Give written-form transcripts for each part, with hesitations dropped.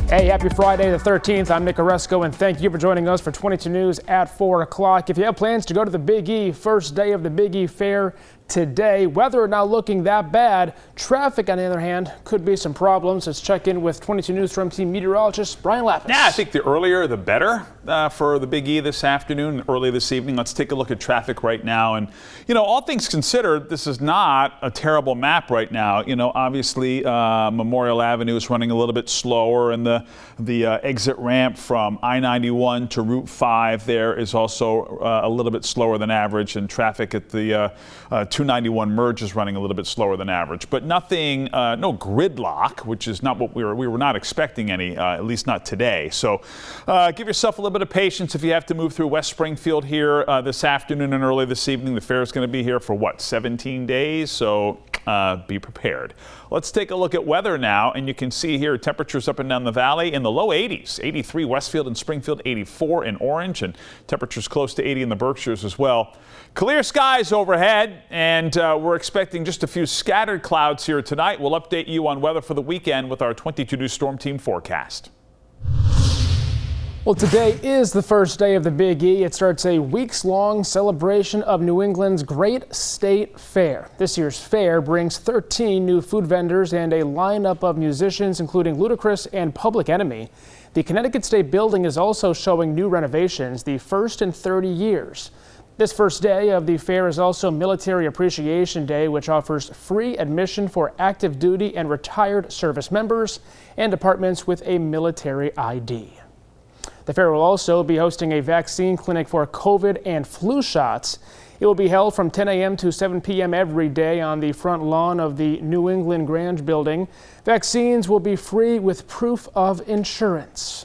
Hey, happy Friday the 13th. I'm Nick Oresco, and thank you for joining us for 22 News at 4 o'clock. If you have plans to go to the Big E, first day of the Big E Fair today, weather not looking that bad. Traffic, on the other hand, could be some problems. Let's check in with 22 News Storm Team meteorologist Brian Lapis. Yeah, I think the earlier the better for the Big E this afternoon, early this evening. Let's take a look at traffic right now. And, you know, all things considered, this is not a terrible map right now. You know, obviously Memorial Avenue is running a little bit slower, and the exit ramp from I-91 to Route 5 there is also a little bit slower than average, and traffic at the 291 merge is running a little bit slower than average, but nothing, no gridlock, which is not what we were not expecting any, at least not today. So give yourself a little bit of patience if you have to move through West Springfield here this afternoon and early this evening. The fair is going to be here for what, 17 days? So be prepared. Let's take a look at weather now, and you can see here temperatures up and down the valley in the low 80s. 83 Westfield and Springfield, 84 in Orange, and temperatures close to 80 in the Berkshires as well. Clear skies overhead, and we're expecting just a few scattered clouds here tonight. We'll update you on weather for the weekend with our 22 News Storm Team forecast. Well, today is the first day of the Big E. It starts a weeks-long celebration of New England's Great State Fair. This year's fair brings 13 new food vendors and a lineup of musicians, including Ludacris and Public Enemy. The Connecticut State Building is also showing new renovations, the first in 30 years. This first day of the fair is also Military Appreciation Day, which offers free admission for active duty and retired service members and departments with a military ID. The fair will also be hosting a vaccine clinic for COVID and flu shots. It will be held from 10 a.m. to 7 p.m. every day on the front lawn of the New England Grange building. Vaccines will be free with proof of insurance.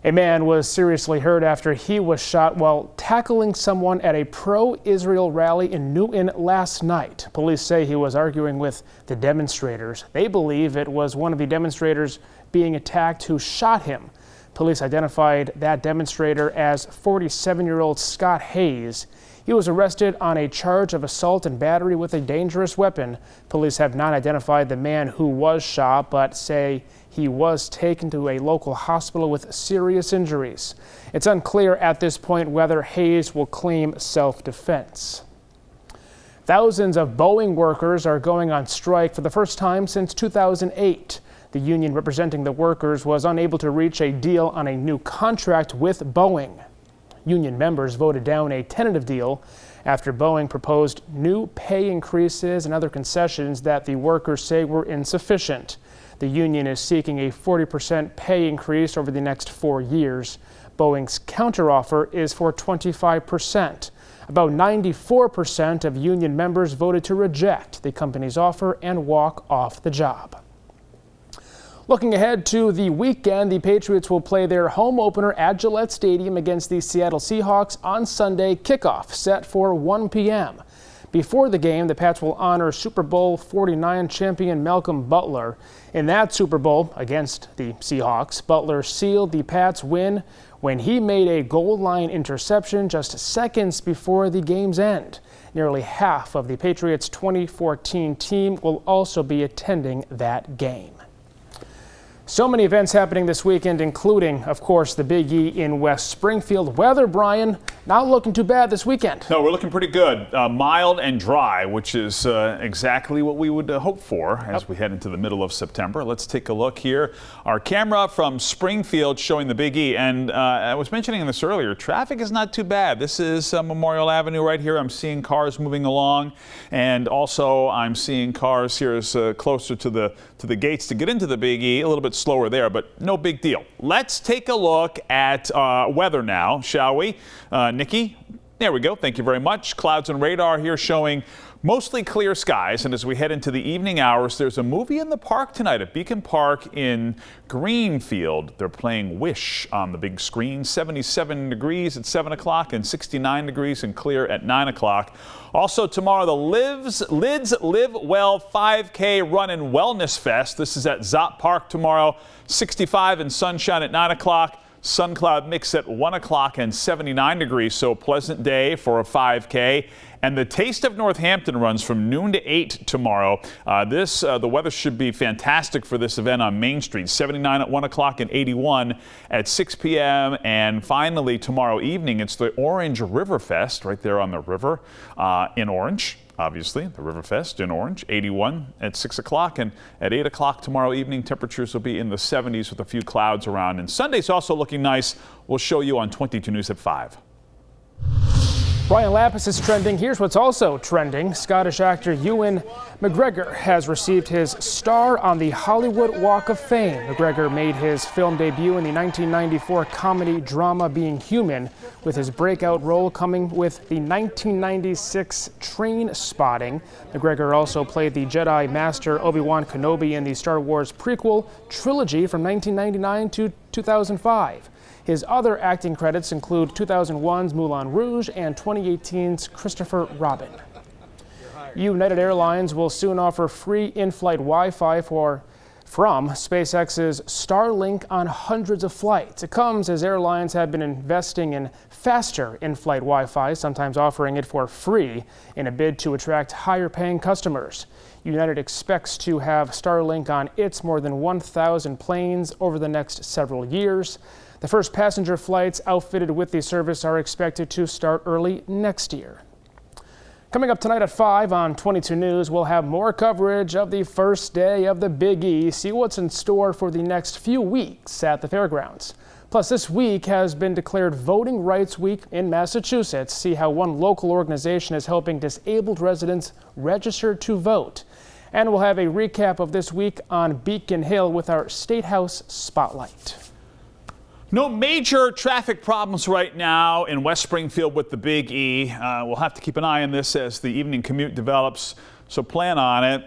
A man was seriously hurt after he was shot while tackling someone at a pro-Israel rally in Newton last night. Police say he was arguing with the demonstrators. They believe it was one of the demonstrators being attacked who shot him. Police identified that demonstrator as 47-year-old Scott Hayes. He was arrested on a charge of assault and battery with a dangerous weapon. Police have not identified the man who was shot, but say he was taken to a local hospital with serious injuries. It's unclear at this point whether Hayes will claim self-defense. Thousands of Boeing workers are going on strike for the first time since 2008. The union representing the workers was unable to reach a deal on a new contract with Boeing. Union members voted down a tentative deal after Boeing proposed new pay increases and other concessions that the workers say were insufficient. The union is seeking a 40% pay increase over the next 4 years. Boeing's counteroffer is for 25%. About 94% of union members voted to reject the company's offer and walk off the job. Looking ahead to the weekend, the Patriots will play their home opener at Gillette Stadium against the Seattle Seahawks on Sunday. Kickoff set for 1 p.m. Before the game, the Pats will honor Super Bowl 49 champion Malcolm Butler. In that Super Bowl against the Seahawks, Butler sealed the Pats' win when he made a goal line interception just seconds before the game's end. Nearly half of the Patriots' 2014 team will also be attending that game. So many events happening this weekend, including, of course, the Big E in West Springfield. Weather, Brian, not looking too bad this weekend. No, we're looking pretty good. Mild and dry, which is exactly what we would hope for as we head into the middle of September. Let's take a look here. Our camera from Springfield showing the Big E. And I was mentioning this earlier, traffic is not too bad. This is Memorial Avenue right here. I'm seeing cars moving along. And also I'm seeing cars here as closer to the gates to get into the Big E. A little bit slower there, but no big deal. Let's take a look at weather now, shall we? Nikki, there we go. Thank you very much. Clouds and radar here showing mostly clear skies, and as we head into the evening hours, there's a movie in the park tonight at Beacon Park in Greenfield. They're playing Wish on the big screen. 77 degrees at 7 o'clock and 69 degrees and clear at 9 o'clock. Also tomorrow, the Lids Live Well 5K Run and Wellness Fest. This is at Zop Park tomorrow. 65 and sunshine at 9 o'clock. Sun cloud mix at 1 o'clock and 79 degrees. So pleasant day for a 5K. And the Taste of Northampton runs from noon to 8 tomorrow. The weather should be fantastic for this event on Main Street. 79 at 1 o'clock and 81 at 6 p.m. And finally, tomorrow evening, it's the Orange River Fest right there on the river in Orange. Obviously, the Riverfest in Orange, 81 at 6 o'clock, and at 8 o'clock tomorrow evening, temperatures will be in the 70s with a few clouds around. And Sunday's also looking nice. We'll show you on 22 News at 5. Brian Lapis is trending. Here's what's also trending. Scottish actor Ewan McGregor has received his star on the Hollywood Walk of Fame. McGregor made his film debut in the 1994 comedy drama Being Human, with his breakout role coming with the 1996 Train Spotting. McGregor also played the Jedi Master Obi-Wan Kenobi in the Star Wars prequel trilogy from 1999 to 2005. His other acting credits include 2001's Moulin Rouge and 2018's Christopher Robin. United Airlines will soon offer free in-flight Wi-Fi from SpaceX's Starlink on hundreds of flights. It comes as airlines have been investing in faster in-flight Wi-Fi, sometimes offering it for free in a bid to attract higher-paying customers. United expects to have Starlink on its more than 1,000 planes over the next several years. The first passenger flights outfitted with the service are expected to start early next year. Coming up tonight at 5 on 22 News, we'll have more coverage of the first day of the Big E. See what's in store for the next few weeks at the fairgrounds. Plus, this week has been declared Voting Rights Week in Massachusetts. See how one local organization is helping disabled residents register to vote. And we'll have a recap of this week on Beacon Hill with our State House Spotlight. No major traffic problems right now in West Springfield with the Big E. We'll have to keep an eye on this as the evening commute develops. So plan on it.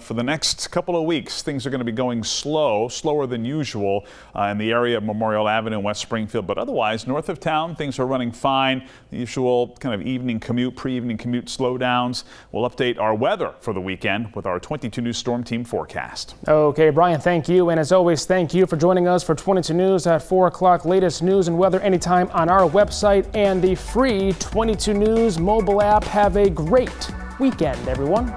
For the next couple of weeks, things are going to be going slower than usual in the area of Memorial Avenue in West Springfield. But otherwise, north of town, things are running fine. The usual kind of evening commute, pre-evening commute slowdowns. We'll update our weather for the weekend with our 22 News Storm Team forecast. Okay, Brian, thank you. And as always, thank you for joining us for 22 News at 4 o'clock. Latest news and weather anytime on our website and the free 22 News mobile app. Have a great weekend, everyone.